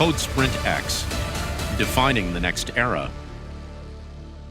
CodeSprintX, defining the next era.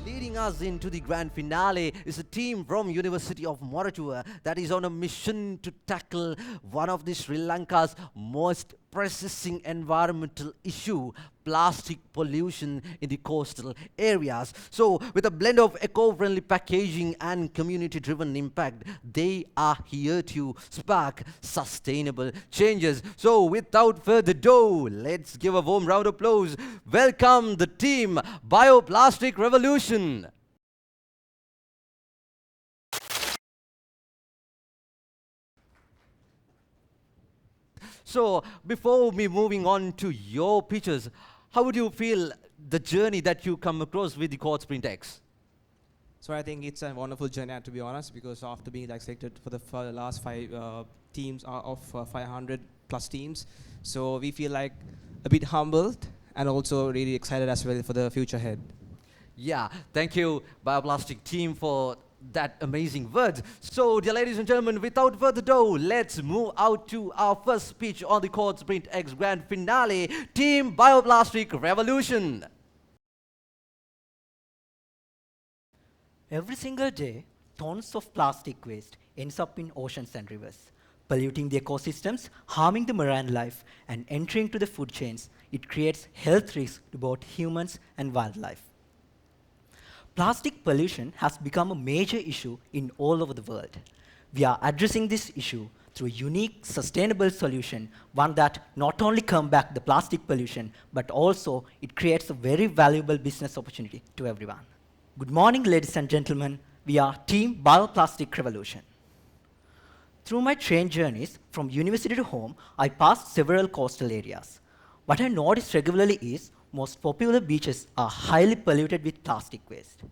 Leading us into the grand finale is a team from University of Moratuwa that is on a mission to tackle one of the Sri Lanka's most pressing environmental issue, plastic pollution in the coastal areas. So with a blend of eco-friendly packaging and community-driven impact, they are here to spark sustainable changes. So without further ado, let's give a warm round of applause. Welcome the team Bioplastic Revolution. So before me moving on to your pitches, how would you feel the journey that you come across with the CodeSprintX? So I think it's a wonderful journey, to be honest, because after being selected for the last 5 teams of 500 plus teams, so we feel like a bit humbled and also really excited as well for the future ahead. Yeah, thank you, Bioplastic team, for that amazing words. So, dear ladies and gentlemen, without further ado, let's move out to our first speech on the CodeSprintX Grand Finale, Team Bioplastic Revolution. Every single day, tons of plastic waste ends up in oceans and rivers, polluting the ecosystems, harming the marine life, and entering to the food chains. It creates health risks to both humans and wildlife. Plastic pollution has become a major issue in all over the world. We are addressing this issue through a unique, sustainable solution, one that not only combats the plastic pollution, but also it creates a very valuable business opportunity to everyone. Good morning, ladies and gentlemen. We are Team Bioplastic Revolution. Through my train journeys from university to home, I passed several coastal areas. What I noticed regularly is most popular beaches are highly polluted with plastic waste.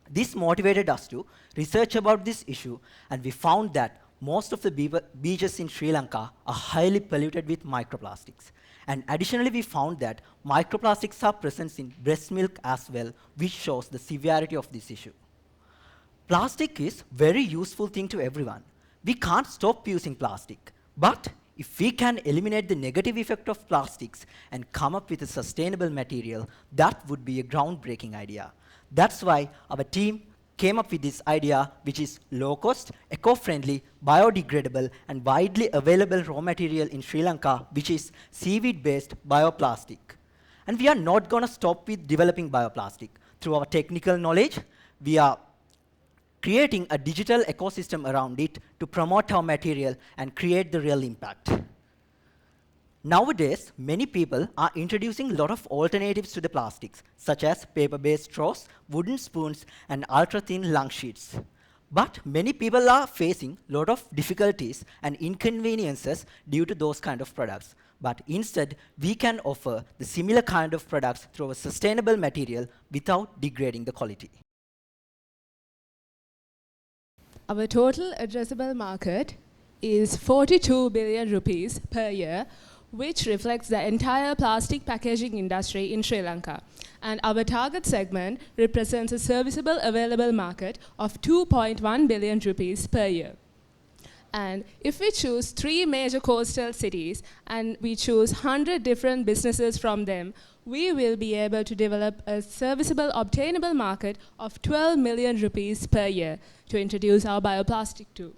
This motivated us to research about this issue, and we found that most of the beaches in Sri Lanka are highly polluted with microplastics. And additionally, we found that microplastics are present in breast milk as well, which shows the severity of this issue. Plastic is a very useful thing to everyone. We can't stop using plastic, but if we can eliminate the negative effect of plastics and come up with a sustainable material, that would be a groundbreaking idea. That's why our team came up with this idea, which is low-cost, eco-friendly, biodegradable, and widely available raw material in Sri Lanka, which is seaweed-based bioplastic. And we are not going to stop with developing bioplastic. Through our technical knowledge, we are creating a digital ecosystem around it to promote our material and create the real impact. Nowadays, many people are introducing a lot of alternatives to the plastics, such as paper-based straws, wooden spoons, and ultra-thin lung sheets. But many people are facing a lot of difficulties and inconveniences due to those kind of products. But instead, we can offer the similar kind of products through a sustainable material without degrading the quality. Our total addressable market is 42 billion rupees per year, which reflects the entire plastic packaging industry in Sri Lanka. And our target segment represents a serviceable available market of 2.1 billion rupees per year. And if we choose 3 major coastal cities and we choose 100 different businesses from them, we will be able to develop a serviceable obtainable market of 12 million rupees per year to introduce our bioplastic to.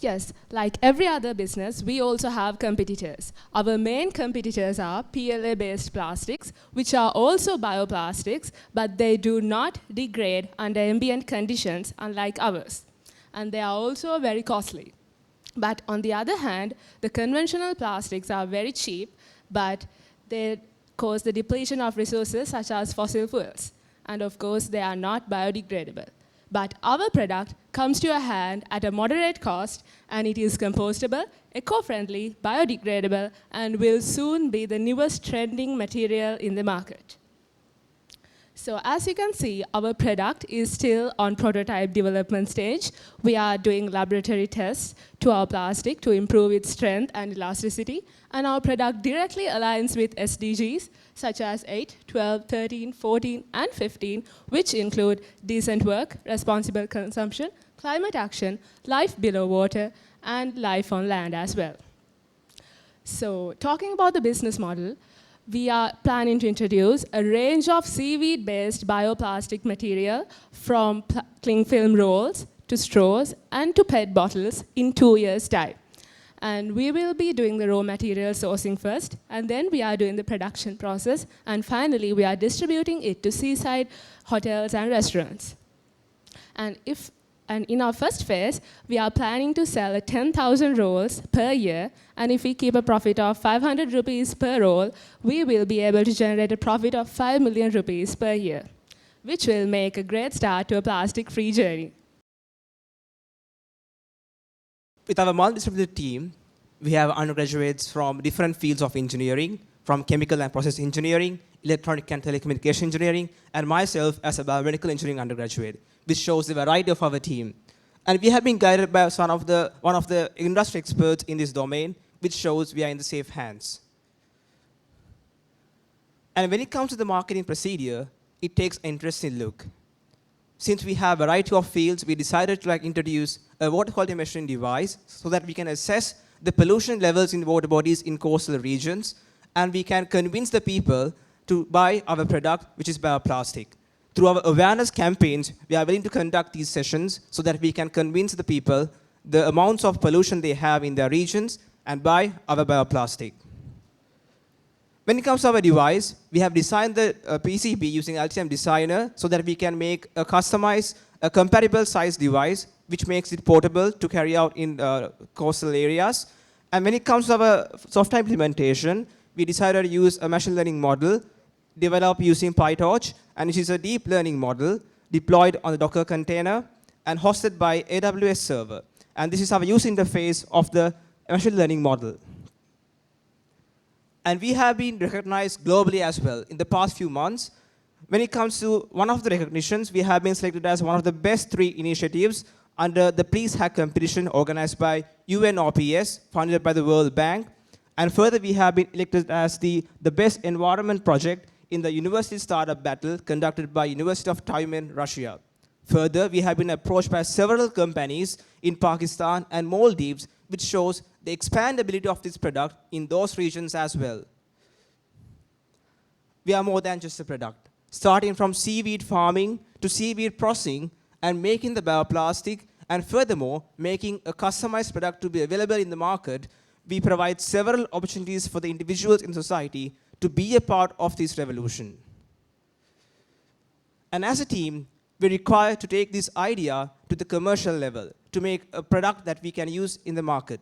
Yes, like every other business, we also have competitors. Our main competitors are PLA-based plastics, which are also bioplastics, but they do not degrade under ambient conditions, unlike ours. And they are also very costly. But on the other hand, the conventional plastics are very cheap, but they cause the depletion of resources such as fossil fuels. And of course, they are not biodegradable. But our product comes to your hand at a moderate cost, and it is compostable, eco-friendly, biodegradable, and will soon be the newest trending material in the market. So as you can see, our product is still on prototype development stage. We are doing laboratory tests to our plastic to improve its strength and elasticity. And our product directly aligns with SDGs, such as 8, 12, 13, 14, and 15, which include decent work, responsible consumption, climate action, life below water, and life on land as well. So talking about the business model, we are planning to introduce a range of seaweed-based bioplastic material from cling film rolls to straws and to PET bottles in 2 years' time. And we will be doing the raw material sourcing first, and then we are doing the production process, and finally we are distributing it to seaside hotels and restaurants. And in our first phase, we are planning to sell 10,000 rolls per year, and if we keep a profit of 500 rupees per roll, we will be able to generate a profit of 5 million rupees per year, which will make a great start to a plastic-free journey. With our multidisciplinary team, we have undergraduates from different fields of engineering, from chemical and process engineering, electronic and telecommunication engineering, and myself as a biomedical engineering undergraduate, which shows the variety of our team. And we have been guided by one of the industry experts in this domain, which shows we are in the safe hands. And when it comes to the marketing procedure, it takes an interesting look. Since we have a variety of fields, we decided to introduce a water quality measuring device so that we can assess the pollution levels in water bodies in coastal regions, and we can convince the people to buy our product, which is bioplastic. Through our awareness campaigns, we are willing to conduct these sessions so that we can convince the people the amounts of pollution they have in their regions and buy our bioplastic. When it comes to our device, we have designed the PCB using LTM Designer so that we can make a customized, a comparable size device which makes it portable to carry out in coastal areas. And when it comes to our software implementation, we decided to use a machine learning model developed using PyTorch, and it is a deep learning model deployed on the Docker container and hosted by AWS server. And this is our user interface of the machine learning model. And we have been recognized globally as well in the past few months. When it comes to one of the recognitions, we have been selected as one of the best 3 initiatives under the Please Hack competition organized by UNOPS, funded by the World Bank. And further, we have been elected as the best environment project in the University Startup Battle conducted by University of Taiwan, Russia. Further, we have been approached by several companies in Pakistan and Maldives, which shows the expandability of this product in those regions as well. We are more than just a product. Starting from seaweed farming to seaweed processing and making the bioplastic, and furthermore, making a customized product to be available in the market, we provide several opportunities for the individuals in society to be a part of this revolution. And as a team, we require to take this idea to the commercial level, to make a product that we can use in the market.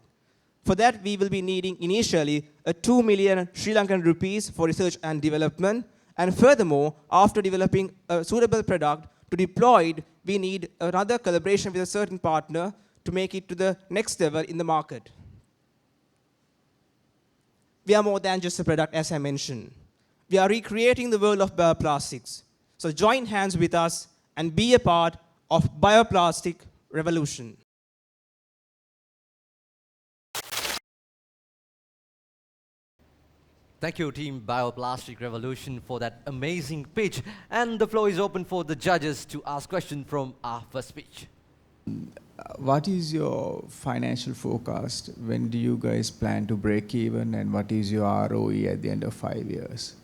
For that, we will be needing initially a 2 million Sri Lankan rupees for research and development. And furthermore, after developing a suitable product to deploy it, we need another collaboration with a certain partner to make it to the next level in the market. We are more than just a product, as I mentioned. We are recreating the world of bioplastics. So join hands with us and be a part of bioplastic revolution. Thank you, Team Bioplastic Revolution, for that amazing pitch. And the floor is open for the judges to ask questions from our first speech. What is your financial forecast? When do you guys plan to break even, and what is your ROE at the end of 5 years?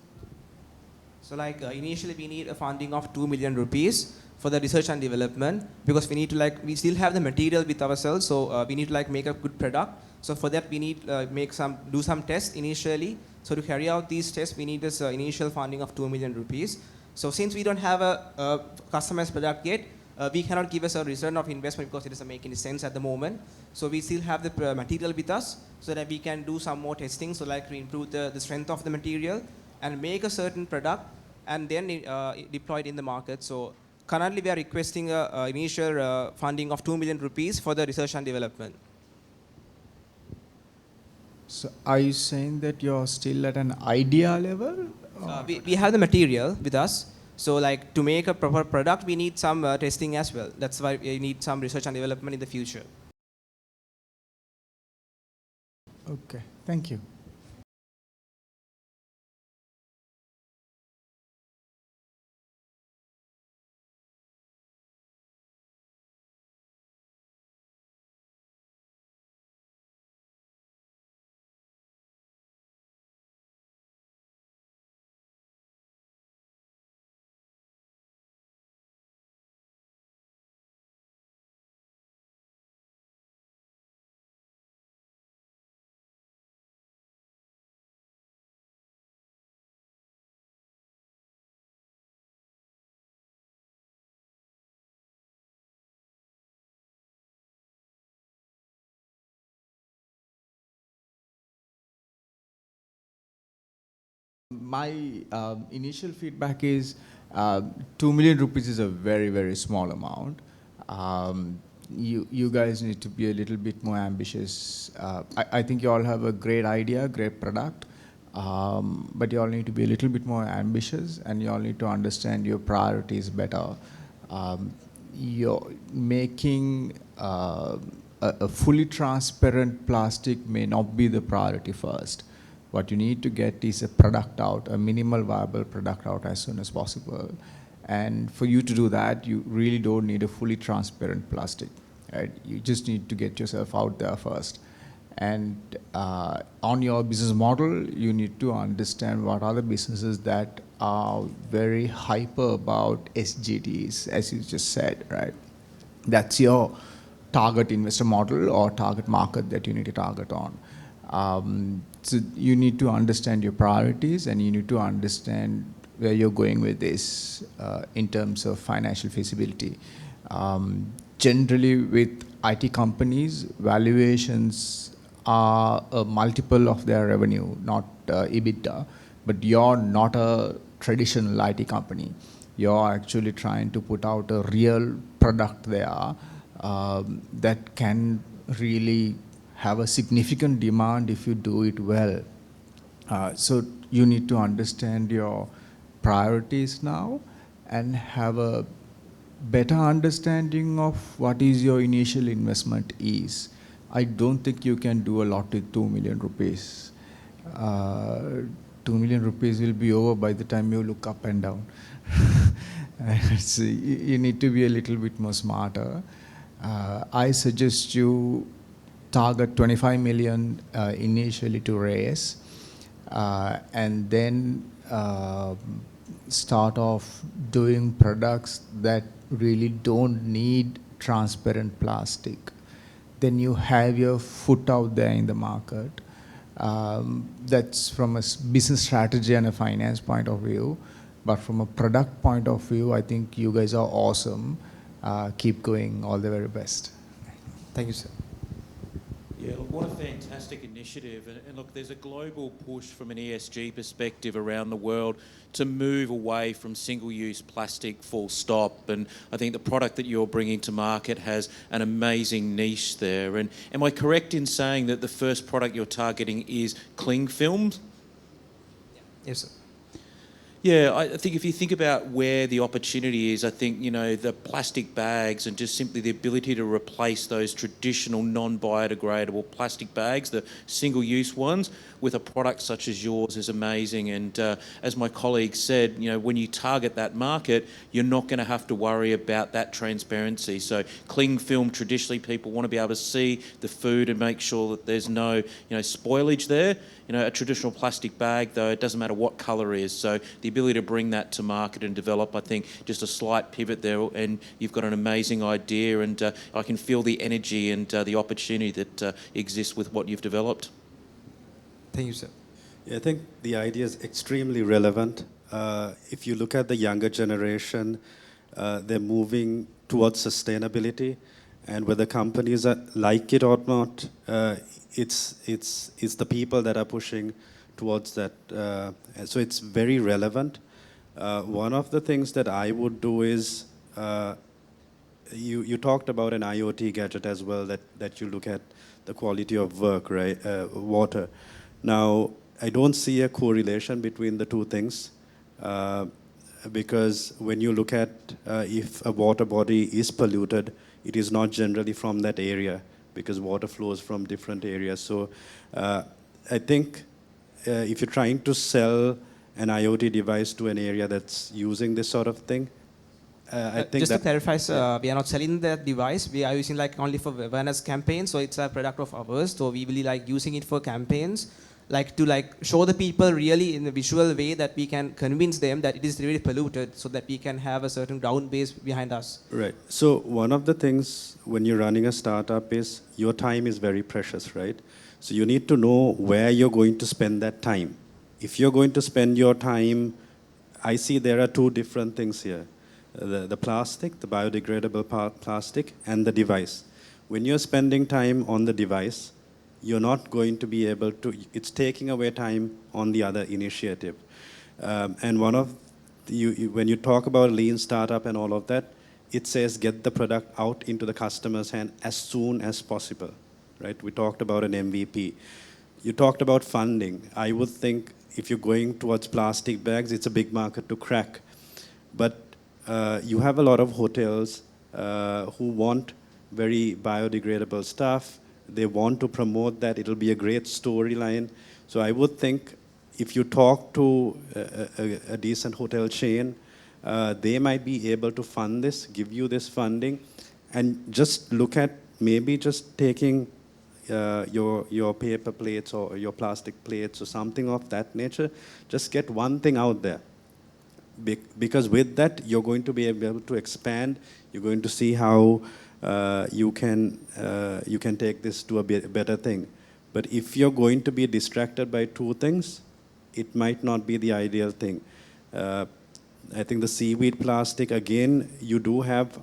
So initially we need a funding of 2 million rupees for the research and development, because we need to we still have the material with ourselves, so we need to make a good product. So for that we need do some tests initially. So to carry out these tests, we need this initial funding of 2 million rupees. So since we don't have a customized product yet, we cannot give us a return of investment because it doesn't make any sense at the moment. So we still have the material with us so that we can do some more testing, so to improve the strength of the material and make a certain product and then deploy it in the market. So currently we are requesting an initial funding of 2 million rupees for the research and development. So are you saying that you're still at an idea level? We have the material with us. So to make a proper product, we need some testing as well. That's why we need some research and development in the future. Okay, thank you. My initial feedback is 2 million rupees is a very, very small amount. You guys need to be a little bit more ambitious. I think you all have a great idea, great product, but you all need to be a little bit more ambitious, and you all need to understand your priorities better. You're making a fully transparent plastic may not be the priority first. What you need to get is a product out, a minimal viable product out as soon as possible. And for you to do that, you really don't need a fully transparent plastic. Right? You just need to get yourself out there first. And on your business model, you need to understand what are the businesses that are very hyper about SGTs, as you just said, right? That's your target investor model or target market that you need to target on. So you need to understand your priorities, and you need to understand where you're going with this in terms of financial feasibility. Generally, with IT companies, valuations are a multiple of their revenue, not EBITDA. But you're not a traditional IT company. You're actually trying to put out a real product there that can really have a significant demand if you do it well. So you need to understand your priorities now and have a better understanding of what is your initial investment is. I don't think you can do a lot with 2 million rupees. 2 million rupees will be over by the time you look up and down. So you need to be a little bit more smarter. I suggest you target 25 million initially to raise, and then start off doing products that really don't need transparent plastic. Then you have your foot out there in the market. That's from a business strategy and a finance point of view. But from a product point of view, I think you guys are awesome. Keep going. All the very best. Thank you, sir. Yeah, look, what a fantastic initiative. And look, there's a global push from an ESG perspective around the world to move away from single-use plastic full stop. And I think the product that you're bringing to market has an amazing niche there. And am I correct in saying that the first product you're targeting is cling film? Yes, sir. Yeah, I think if you think about where the opportunity is, I think, you know, the plastic bags and just simply the ability to replace those traditional non-biodegradable plastic bags, the single-use ones, with a product such as yours is amazing. And as my colleague said, you know, when you target that market, you're not going to have to worry about that transparency. So cling film, traditionally people want to be able to see the food and make sure that there's no, you know, spoilage there. You know, a traditional plastic bag, though, it doesn't matter what colour is. So the ability to bring that to market and develop, I think, just a slight pivot there, and you've got an amazing idea, and I can feel the energy and the opportunity that exists with what you've developed. Thank you, sir. Yeah, I think the idea is extremely relevant. If you look at the younger generation, they're moving towards sustainability, and whether companies like it or not, it's the people that are pushing towards that. So it's very relevant. One of the things that I would do is, you talked about an IoT gadget as well, that you look at the quality of work, right? Water. Now, I don't see a correlation between the two things, because when you look at if a water body is polluted, it is not generally from that area, because water flows from different areas. So I think if you're trying to sell an IoT device to an area that's using this sort of thing, I think just to clarify, sir, we are not selling that device. We are using like only for awareness campaigns. So it's a product of ours. So we really like using it for campaigns, like to like show the people really in a visual way that we can convince them that it is really polluted, so that we can have a certain ground base behind us. Right. So one of the things when you're running a startup is your time is very precious, right? So you need to know where you're going to spend that time. If you're going to spend your time, I see there are two different things here. The plastic, the biodegradable plastic, and the device. When you're spending time on the device, you're not going to be able to, it's taking away time on the other initiative. And one of, when you talk about lean startup and all of that, it says get the product out into the customer's hand as soon as possible, right? We talked about an MVP. You talked about funding. I would think if you're going towards plastic bags, it's a big market to crack. But you have a lot of hotels who want very biodegradable stuff. They want to promote that. It'll be a great storyline. So I would think if you talk to a decent hotel chain, they might be able to fund this, give you this funding, and just look at maybe just taking your paper plates or your plastic plates or something of that nature. Just get one thing out there. Because with that, you're going to be able to expand. You're going to see how you can take this to a better thing. But if you're going to be distracted by two things, it might not be the ideal thing. I think the seaweed plastic, again, you do have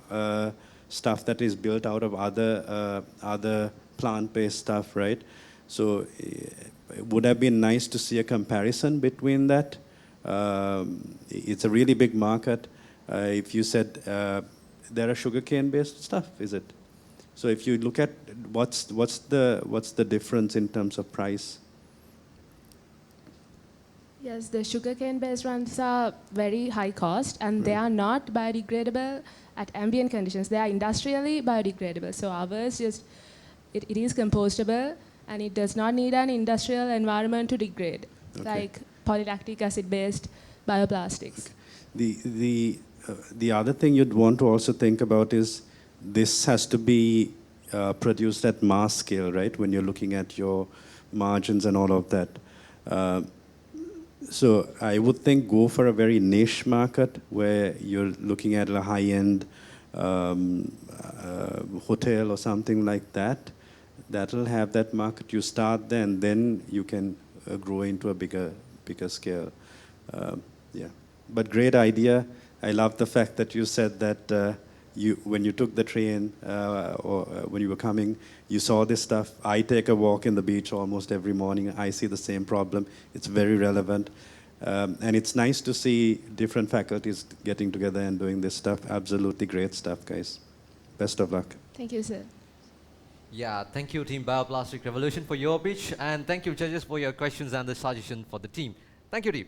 stuff that is built out of other plant-based stuff, right? So it would have been nice to see a comparison between that. It's a really big market. If you said there are sugarcane-based stuff, is it? So if you look at what's the difference in terms of price? Yes, the sugarcane-based ones are very high cost, and they are not biodegradable at ambient conditions. They are industrially biodegradable. So ours just, it is compostable, and it does not need an industrial environment to degrade, like polylactic acid-based bioplastics. Okay. The other thing you'd want to also think about is this has to be produced at mass scale, right? When you're looking at your margins and all of that. So I would think go for a very niche market where you're looking at a high-end hotel or something like that. That'll have that market. You start there, and then you can grow into a bigger scale. Yeah, but great idea. I love the fact that you said that when you took the train or when you were coming, you saw this stuff. I take a walk in the beach almost every morning. I see the same problem. It's very relevant. And it's nice to see different faculties getting together and doing this stuff. Absolutely great stuff, guys. Best of luck. Thank you, sir. Yeah, thank you, Team Bioplastic Revolution, for your pitch, and thank you, judges, for your questions and the suggestion for the team. Thank you, team.